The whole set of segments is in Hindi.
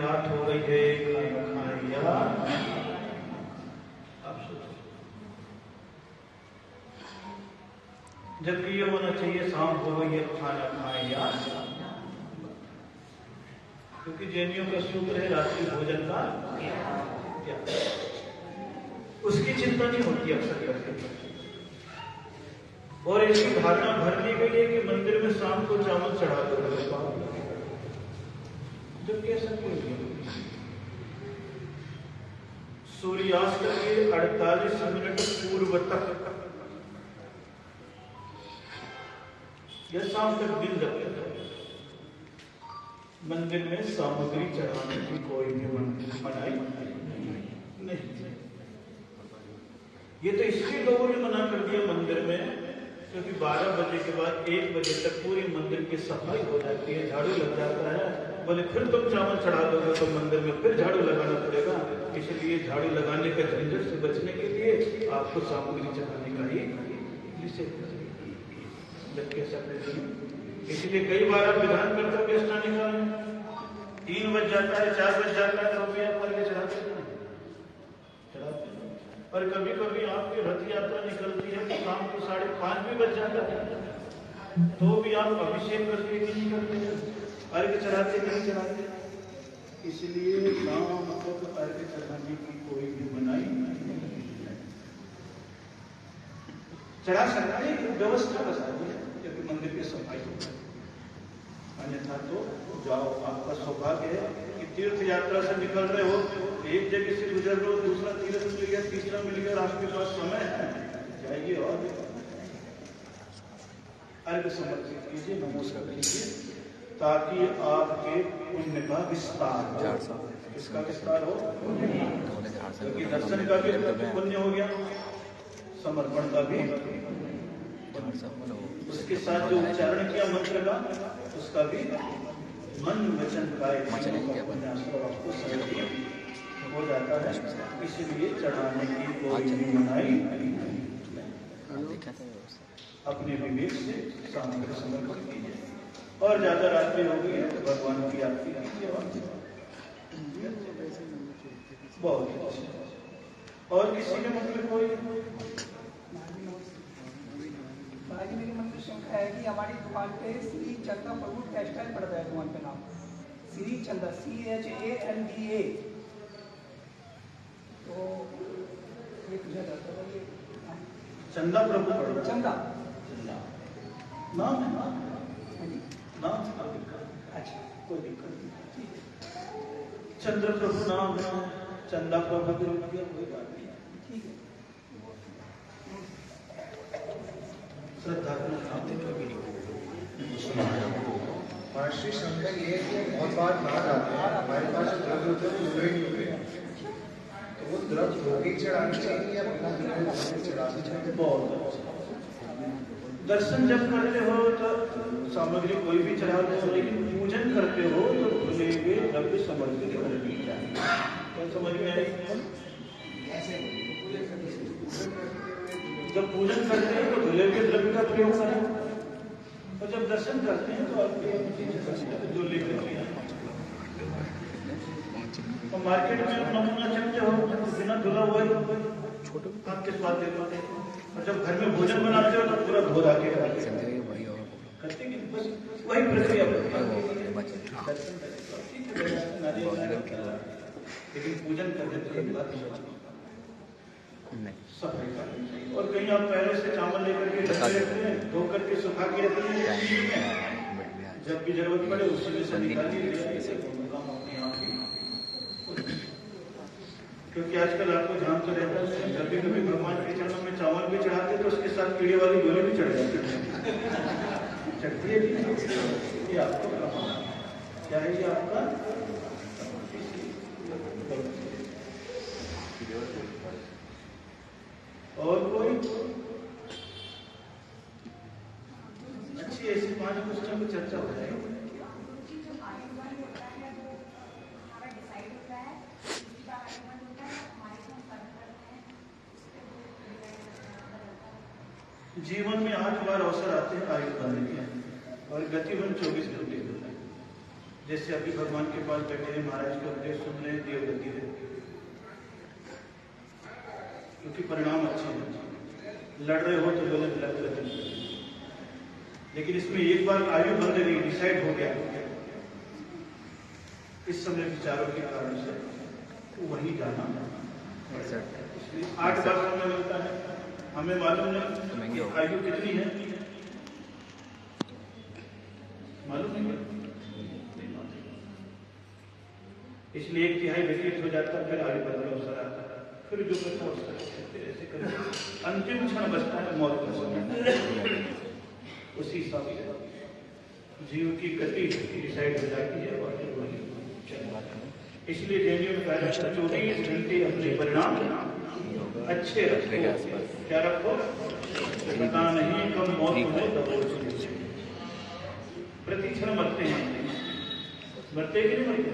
रात हो गई है, खाना खाएं या आप सोचो। जबकि ये होना चाहिए शाम हो गई है, खाना खाएं या, क्योंकि जैनियों का सूत्र है रात्रि भोजन का क्या, उसकी चिंता नहीं होती अक्सर करके। और इसकी धारणा भर दी गई है कि मंदिर में शाम को चावल चढ़ा दो, जब कैसा क्यों? सूर्यास्त के 48 मिनट पूर्व तक या शाम तक दिन जब मंदिर में सामग्री चढ़ाने की कोई भी मनाही नहीं। ये तो इसलिए लोगों ने मना कर दिया मंदिर में, क्योंकि 12 बजे के बाद 1 बजे तक पूरी मंदिर की सफाई हो जाती है, झाड़ू लग जाता है। बोले फिर तुम चावल चढ़ा दोगे तो मंदिर में फिर झाड़ू लगाना पड़ेगा, इसलिए झाड़ू लगाने के झंझट से बचने के लिए आपको सामग्री चढ़ाने का ही निषेध कर सकते। इसलिए कई बार आप विधान करते हो कि स्नान निकालें, 3 बज जाता है, 4 बज जाता है, तो भी आप करके चढ़ाते हैं। और कभी कभी आपकी रथ यात्रा निकलती है तो शाम को 5:30 भी बज जाता है, तो भी आप अभिषेक करके नहीं करते, अर्घ्य चढ़ाते नहीं चढ़ाते। इसलिए शाम को अर्घ्य चढ़ाने की कोई भी मनाही नहीं। चढ़ा सकते हैं, व्यवस्था बताइए, क्योंकि मंदिर की सफाई हो जाए। अन्यथा तो जाओ, आपका सौभाग्य है कि तीर्थ यात्रा से निकल रहे हो, एक जगह से गुजर रहे हो, दूसरा तीर्थ मिल गया, तीसरा मिल गया, आपके पास समय है, जाइए और अर्घ्य समर्पित कीजिए, नमस्कार कीजिए, ताकि आपके पुण्य का विस्तार हो। इसका विस्तार हो, क्योंकि दर्शन का भी पुण्य हो गया, समर्पण का भी, उसके साथ जो उच्चारण किया मंत्र का, उसका भी मन वचन काय आपको सहज हो जाता है। इसलिए चढ़ाने की कोई मनाही नहीं। अपने विवेक से सामग्री समर्पण कीजिए, और ज्यादा रात्रि हो गई है तो भगवान की आरती कीजिए। बहुत अच्छा। और किसी के मन में कोई मेरी मन में शंका है कि हमारी दुकान पे श्री चंदा प्रभु टेक्सटाइल पड़ता है, दुकान पे नाम श्री चंदा, CHANDA। तो ये पूछा जाता है, ये चंदा प्रभु पड़ता है, चंदा नाम है नाम। अच्छा, कोई दिक्कत नहीं, चंद्र प्रभु नाम है, चंदा प्रभु के रूप में कोई बात नहीं, ठीक है। श्रद्धा महर्षि शंकर ये बहुत बार कहा जाता है, हमारे पास जो द्रव्य होते हैं वो धुले हैं, तो वो द्रव्य धोके चढ़ाना चाहिए या बिना धोके चढ़ाना चाहिए? बहुत दर्शन जब करते हो तो सामग्री कोई भी चढ़ा दो, लेकिन पूजन करते हो तो धुले हुए द्रव्य समर्पित करनी चाहिए। क्या समझ में आई? जब पूजन करते हैं तो धुले हुए द्रव्य का प्रयोग करें, और जब दर्शन करते हैं तो आपके जो लेकर के तो मार्केट में नमूना चलते हो बिना धुला हुआ आपके स्वाद दे पाते हैं, और जब घर में भोजन बनाते हो तो पूरा धोधा के करते हैं, बस वही प्रक्रिया। लेकिन पूजन करने के सफाई करनी चाहिए। और कहीं आप पहले से चावल लेकर के रखते हैं, धो करके सुखा के रखते हैं, जब भी जरूरत पड़े उसी में से निकालिए, क्योंकि आजकल आपको ध्यान तो रहता है, जब भी कभी भगवान के चरणों में चावल भी चढ़ाते तो उसके साथ कीड़े वाली गोली भी चढ़ जाती चढ़ती है। ये आपको क्या है, ये आपका और कोई अच्छी ऐसी 5 क्वेश्चन पर चर्चा हो जाएगी। जीवन में 8 बार अवसर आते हैं आयु बढ़ने के, और गतिवन 24 घंटे होता है। जैसे अभी भगवान के पास बैठे हैं, महाराज के उपदेश सुन रहे हैं, देवगति है, क्योंकि परिणाम अच्छे हैं। लड़ रहे हो तो गलत लग रहे हैं, लेकिन इसमें एक बार आयु बंद गई, डिसाइड हो गया इस समय विचारों के कारण से तो वही जाना। इसलिए 8 बार समय मिलता है, हमें मालूम नहीं आयु कितनी है, मालूम नहीं, इसलिए 1/3 व्यतीत हो जाता है, फिर आयु बदल अवसर आता है, फिर जो कुछ अवसर फिर ऐसे करके अंतिम क्षण बचता है मौत का समय। उसी हिसाब से जीव की गति डिसाइड हो जाती है और फिर वही चलता है। इसलिए जैनियों में कहा जाता है 24 घंटे अपने परिणाम अच्छे रखो। क्या रखो? पता नहीं कब मौत तुम्हें दबोच लेगी। प्रतिक्षण मरते हैं, मरते कि नहीं मरते?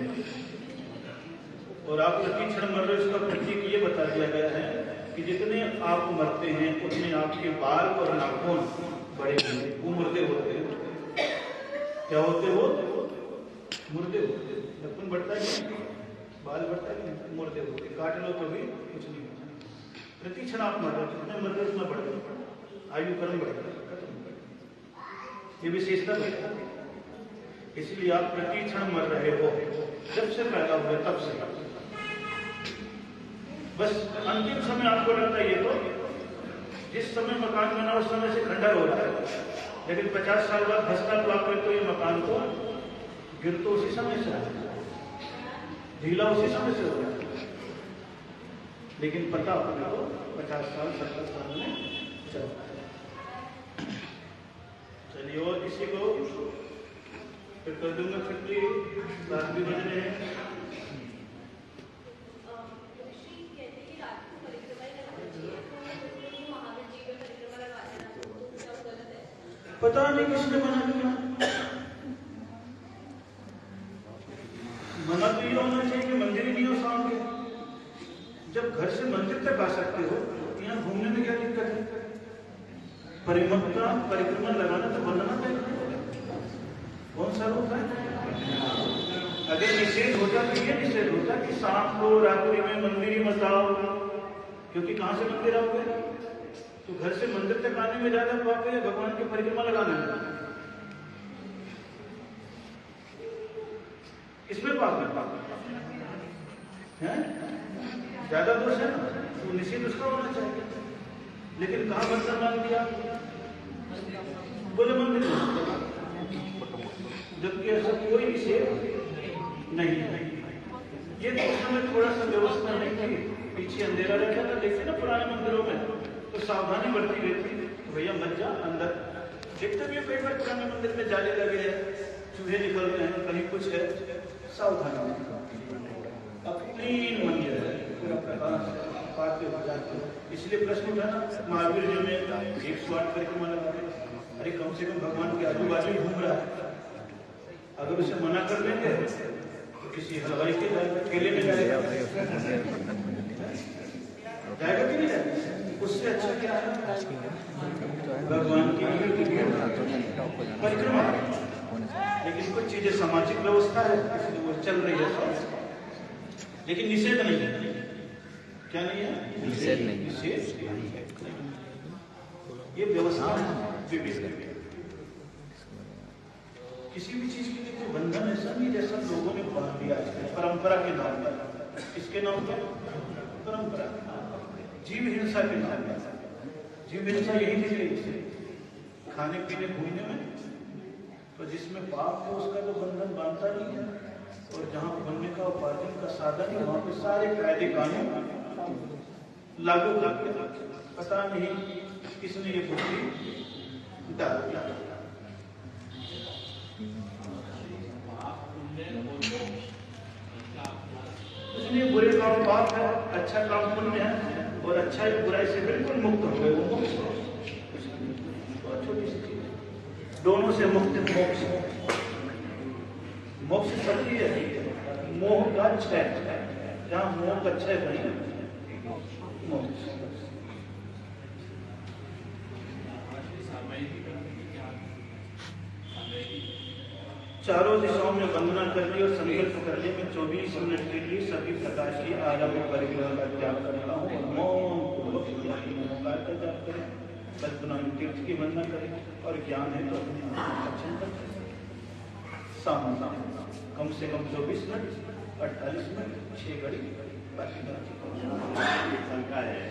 और आप प्रतिक्षण मर रहे हो, इसका प्रतीक ये बता दिया गया है कि जितने आप मरते हैं उतने आपके बाल और नाखून बड़े होते, वो मुर्दे होते हैं। क्या होते हो? मुर्दे होते। नाखून बढ़ता है, बाल बढ़ता है, मुर्दे होते, काट लो तो भी कुछ नहीं होता। प्रतिक्षण आप मर रहे हो, जितने मर रहे उतना बढ़ रहे, आयु क्रम बढ़ रहा है, ये विशेषता बढ़ता है। इसलिए आप प्रतिक्षण मर रहे हो, जब से पैदा हुए तब से। बस अंतिम समय आपको लगता है ये तो जिस समय मकान बना उस समय से खंडर हो रहा है, लेकिन 50 साल बाद धसता तो आप तो ये मकान को गिर तो उसी समय से ढीला उसी समय से हो रहा है, लेकिन पता अपने को 50 साल 70 साल में चलता है। चलिए और किसी को फिर कर दूंगा छुट्टी, 7 भी बजने हैं। पता नहीं किसने मना किया, मना तो ये होना चाहिए कि मंदिर ही नहीं हो शाम के। जब घर से मंदिर तक आ सकते हो, यहाँ घूमने में क्या दिक्कत है? परिक्रमा लगाना तो बनना चाहिए, कौन सा रोक है? अगर निषेध होता तो ये निषेध होता कि शाम को रात्रि में मंदिर ही मत आओ, क्योंकि कहां से मंदिर आओगे? तो घर से मंदिर तक आने में ज्यादा पाप है भगवान की परिक्रमा लगाने में? इसमें पाप है, ज्यादा दोष है ना, तो निषेध उसका होना चाहिए। लेकिन कहां बंधन मान दिया? बोले मंदिर, जबकि ऐसा कोई निषेध नहीं है। ये तो उस समय थोड़ा सा व्यवस्था नहीं थी, पीछे अंधेरा रहता था, देखते ना पुराने मंदिरों में तो सावधानी बढ़ती रहती, तो भैया मत जा अंदर। देखते भी कई बार पुराने मंदिर में जाले लगे हैं, चूहे निकल रहे हैं, कहीं कुछ है, सावधानी। अब 3 मंदिर है, पूरा प्रकाश पाते हो जाते हो। इसलिए प्रश्न उठा ना, महावीर जी में 108 परिक्रमा लगाते, अरे कम से कम भगवान के आजू बाजू घूम रहा है। अगर उसे मना कर देंगे तो किसी हलवाई के केले में जाएगा कि नहीं जाएगा? उससे अच्छा क्या है? भगवान की परिक्रमा। लेकिन कुछ चीजें सामाजिक व्यवस्था है, इसलिए वो चल रही है, लेकिन निषेध नहीं है। क्या नहीं है? निषेध नहीं, निषेध ये व्यवस्था है। किसी भी चीज के लिए कोई बंधन ऐसा नहीं जैसा लोगों ने बांध दिया परंपरा के नाम पर। इसके नाम पर परंपरा, जीव हिंसा के नाम पर। जीव हिंसा यही थी खाने पीने घूमने में, तो जिसमें पाप है उसका तो बंधन बांधता नहीं है, और जहाँ बनने का उपार्जन का साधन है वहां पे सारे कायदे कानून लागू करके पता नहीं किसने ये बुद्धि डाल दिया। इसलिए बुरे काम पाप है, अच्छा काम पुण्य है, और अच्छा बुराई से बिल्कुल मुक्त हो गए, वो मोक्ष है। बहुत छोटी सी चीज, दोनों से मुक्त मोक्ष। मोक्ष सत्य है, मोह का क्षय, जहां मोह का क्षय नहीं मोक्ष। चारों दिशाओं में वंदना कर ली और संकल्प कर लिया मैं 24 मिनट के लिए सभी प्रकार की आरंभ परिग्रह का त्याग करता हूँ। मौन पूर्वक नमोकार का जाप करें, कल्पना में तीर्थ की वंदना करें और ज्ञान है तो अपने आप का चिंतन करें। सामना कम से कम 24 मिनट, 48 मिनट, 6 घड़ी, बाकी शंका है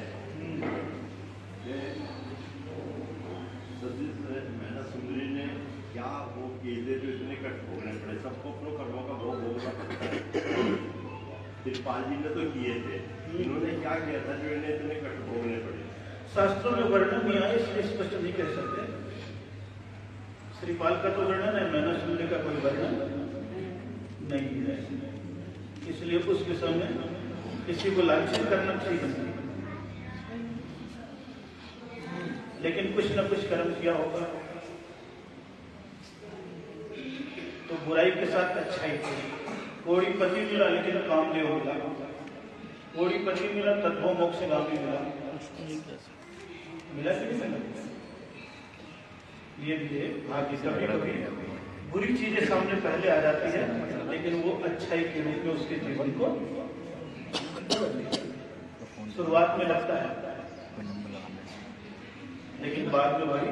मेहनत सुंदरी ने क्या वो केले जो इतने कट भोगने पड़े, सबको अपने कर्मों का भोग भोगना पड़ता है। तिरपाल जी ने तो किए थे, इन्होंने क्या किया था जो इन्हें इतने कट भोगने पड़े? शास्त्रों में वर्णन नहीं आया इसलिए स्पष्ट नहीं कह सकते। श्रीपाल का तो वर्णन है, मेहनत सुनने का कोई वर्णन नहीं है, इसलिए उस विषय में किसी को लालचित करना ठीक नहीं। लेकिन कुछ न कुछ कर्म किया होगा तो बुराई के साथ अच्छाई की। कोड़ी पति मिला लेकिन कामदेव मिला, कोड़ी पति मिला तत्व मोक्षगामी मिला, मिला कि नहीं मिला? ये भी भाग्य। कभी कभी बुरी चीजें सामने पहले आ जाती है लेकिन वो अच्छाई के रूप में उसके जीवन को शुरुआत में लगता है लेकिन बाद में भाई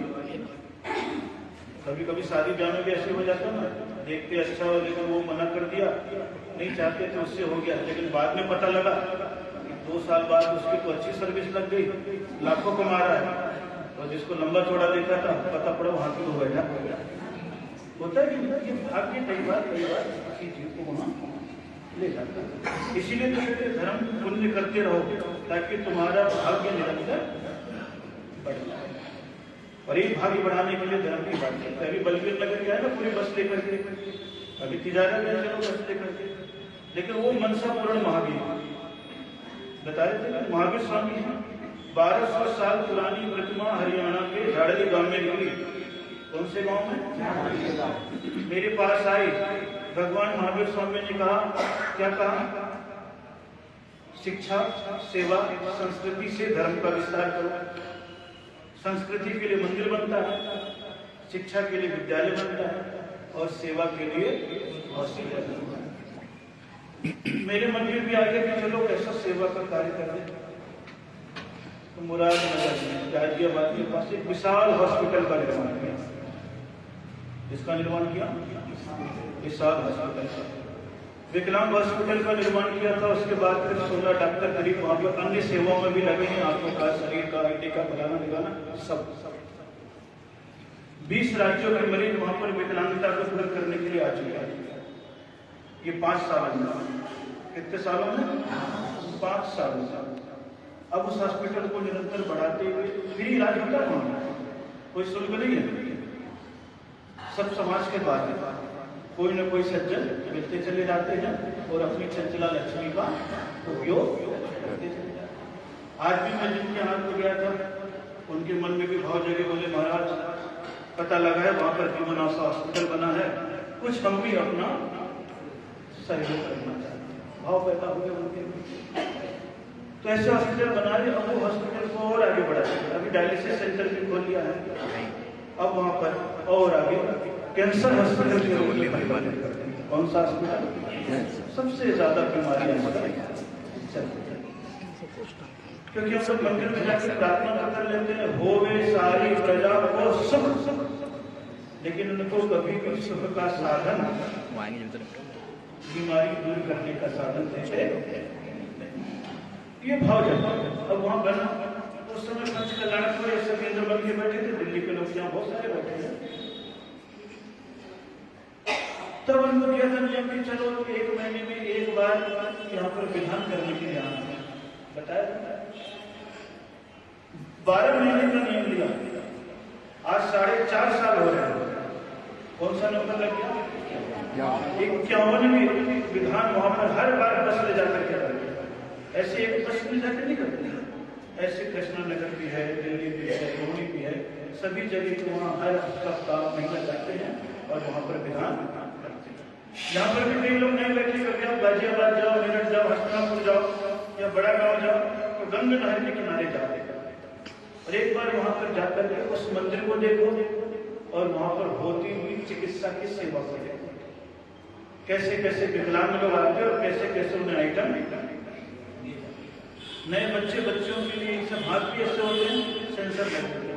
कभी कभी शादी ब्याह में भी ऐसे हो जाता ना, देखते अच्छा हो लेकिन वो मना कर दिया, नहीं चाहते थे उससे हो गया, लेकिन बाद में पता लगा कि 2 साल बाद उसकी तो अच्छी सर्विस लग गई, लाखों कमा रहा है, और जिसको लंबा चौड़ा देखा था पता पड़ा वहां की हो बैठा होता है कि ये भाग्य कई बार किसी चीज को वहां ले जाता है। इसीलिए तो धर्म पुण्य करते रहो ताकि तुम्हारा भाग्य निरंतर बढ़ जाए। और एक भाग्य बढ़ाने के लिए धर्म की बात करता है। अभी बलवीर नगर गया ना पूरी बस लेकर के, अभी तिजारत है चलो बस लेकर के, लेकिन वो मनसा पूर्ण महावीर बता रहे थे महावीर स्वामी 1200 साल पुरानी प्रतिमा हरियाणा के झाड़ली गांव में निकली। कौन से गांव में? मेरे पास आई, भगवान महावीर स्वामी ने कहा, क्या कहा? शिक्षा, सेवा, संस्कृति से धर्म का विस्तार करो। संस्कृति के लिए मंदिर बनता है, शिक्षा के लिए विद्यालय बनता है और सेवा के लिए हॉस्पिटल बनता है। मेरे मन में भी आ गया कि चलो कैसा सेवा का कार्य कर रहे। तो मुरादनगर में गाजियाबाद के पास एक विशाल हॉस्पिटल का निर्माण किया। इसका निर्माण किया विशाल हॉस्पिटल, विकलांग हॉस्पिटल का निर्माण किया था। उसके बाद फिर 16 डॉक्टर करीब वहां पर अन्य सेवाओं में भी लगे हैं, आंखों का, शरीर का, हड्डी का फलाना निकालना सब। 20 राज्यों के मरीज वहां पर विकलांगता को दूर करने के लिए आ चुके हैं। ये 5 साल में, कितने सालों में? 5 सालों में। अब उस हॉस्पिटल को निरंतर बढ़ाते हुए फ्री इलाज होता है, कोई शुल्क नहीं है, सब समाज के बाद है। कोई न कोई सज्जन मिलते चले जाते हैं और अपनी चंचला लक्ष्मी का उपयोग करते चले जाते हैं। आज भी मैं जिनके हाथ में गया था उनके मन में भी भाव जगे, बोले महाराज पता लगा है वहां पर ह्यूमन हॉस्पिटल बना है, कुछ हम भी अपना सहयोग करना चाहते हैं। भाव पैदा हो गया उनके। तो ऐसे हॉस्पिटल बना रहे, अब वो हॉस्पिटल को और आगे बढ़ा दिया। अभी डायलिसिस सेंटर भी खोल लिया है, अब वहां पर और आगे कैंसर हॉस्पिटल के रूप में परिवर्तित करते हैं। कौन सा हॉस्पिटल? सबसे ज्यादा बीमारियां क्योंकि हम सब मंदिर में जाकर प्रार्थना कर लेते हैं, होवे सारी प्रजा को सुख, लेकिन उनको कभी भी सुख का साधन, बीमारी दूर करने का साधन देते ये भाव जाता है। अब वहां बना, उस समय पंच कल्याणपुर ऐसे केंद्र बन के बैठे थे, दिल्ली के लोग यहाँ बहुत सारे बैठे हैं। तब उनको दिया था नियम कि चलो 1 महीने में एक बार यहाँ पर विधान करने के लिए आना है, बताया 12 महीने का नियम लिया। आज 4.5 साल हो रहे हैं। कौन सा नंबर लग गया? 51 विधान वहां पर हर बार बस ले जाकर के करते। ऐसे एक बस ले जाकर नहीं करते, ऐसे कृष्णा नगर भी है, दिल्ली भी है, रोहनी भी है, सभी जगह को वहाँ हर सप्ताह महीना जाते हैं और वहां पर विधान करते हैं। यहाँ पर भी कई लोग नहीं बैठे, कभी आप गाजियाबाद जाओ, मेरठ जाओ, हस्तिनापुर जाओ या बड़ा गांव जाओ तो गंगा नहर के किनारे जाते हैं और एक बार वहां पर जाकर के उस मंदिर को देखो और वहां पर होती हुई चिकित्सा की सेवा को देखो। कैसे कैसे विकलांग लोग आते हैं और कैसे कैसे उन्हें आइटम नए बच्चों के लिए सब हाथ भी ऐसे होते हैं, सेंसर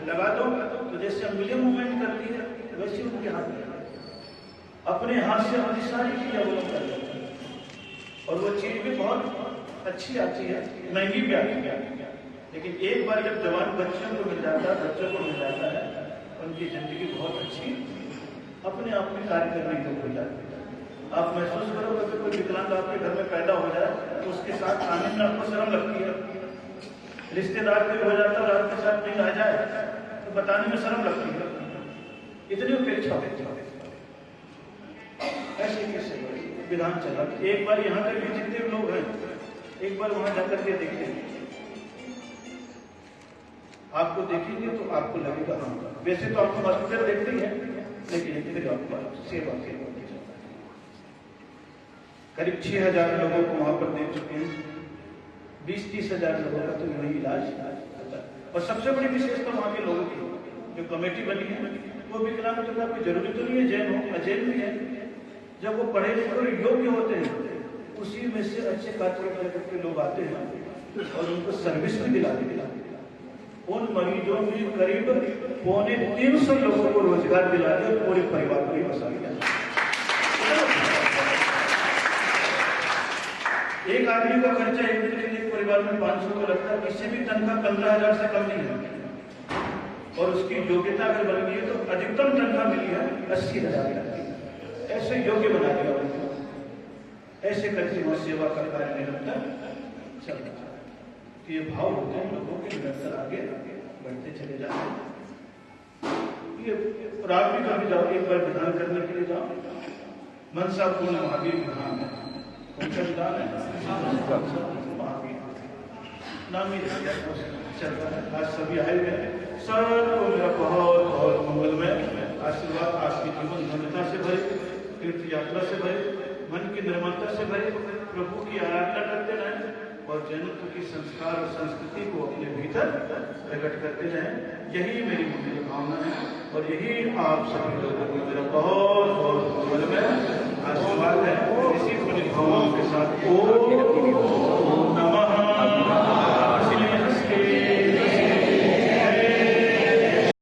लगा दो तो जैसे अंगुलियां मूवमेंट करती है वैसे उनके हाथ में अपने हाथ से अपनी सारी चीजें अवलंब कर लेते हैं और वो चीज भी बहुत अच्छी आती है, महंगी भी आती है, लेकिन एक बार जब जवान बच्चों को मिल जाता है उनकी जिंदगी बहुत अच्छी अपने आप में कार्य करने की हो जाती है। आप महसूस करोगे कि कोई विकलांग आपके घर में पैदा हो जाए तो उसके साथ आने में आपको शर्म लगती है, रिश्तेदार कोई हो जाता है और आपके साथ नहीं आ जाए तो बताने में शर्म लगती है, इतनी उपेक्षा ऐसे कैसे विधान चला। एक बार यहाँ के भी जितने लोग हैं एक बार वहां जाकर के देखेंगे, आपको देखेंगे तो आपको लगेगा हाँ, वैसे तो आपको हॉस्पिटल देखते ही है लेकिन फिर आपको सेवा करीब 6,000 लोगों को वहां पर दे चुके हैं, 20-30 हजार लोगों का तो वही इलाज होता है। और सबसे बड़ी विशेषता वहां के लोगों की जो कमेटी बनी है वो विकलांग का कोई जरूरी तो नहीं है जैन हो, अजैन भी है, जब वो पढ़े लिखे और योग्य होते हैं उसी में से अच्छे कार्य के लोग आते हैं और उनको सर्विस भी दिलाते हैं। उन मरीजों में करीब 350 लोगों को रोजगार दिलाते और पूरे परिवार को ही बसा दिया। एक आदमी का खर्चा एक दिन के लिए परिवार में 500 को लगता है, किसी भी तनख्वाह 15,000 से कम नहीं है और उसकी योग्यता अगर बन गई है तो अधिकतम तनख्वाह मिली है 80,000 की। ऐसे योग्य बना दिया उनको, ऐसे करके वह सेवा का कार्य निरंतर चल रहा है। ये भाव होते हैं लोगों के निरंतर आगे बढ़ते चले जाते हैं। ये रात भी कभी जाओ, एक बार विधान करने के लिए जाओ, मनसा पूर्ण महावीर विधान है, उनका विधान है महावीर नाम ही चल रहा है। आज सभी आए हुए हैं, सबको मेरा बहुत बहुत मंगलमय आशीर्वाद, आपके जीवन धन्यता से भरे, तीर्थ यात्रा से भरे, मन की निर्मलता से भरे, प्रभु की आराधना करते रहें और जैनत्व की संस्कार और संस्कृति को अपने भीतर प्रकट करते रहें। यही मेरी मुख्य भावना है और यही आप सभी लोगों को मेरा बहुत बहुत मंगलमय आशीर्वाद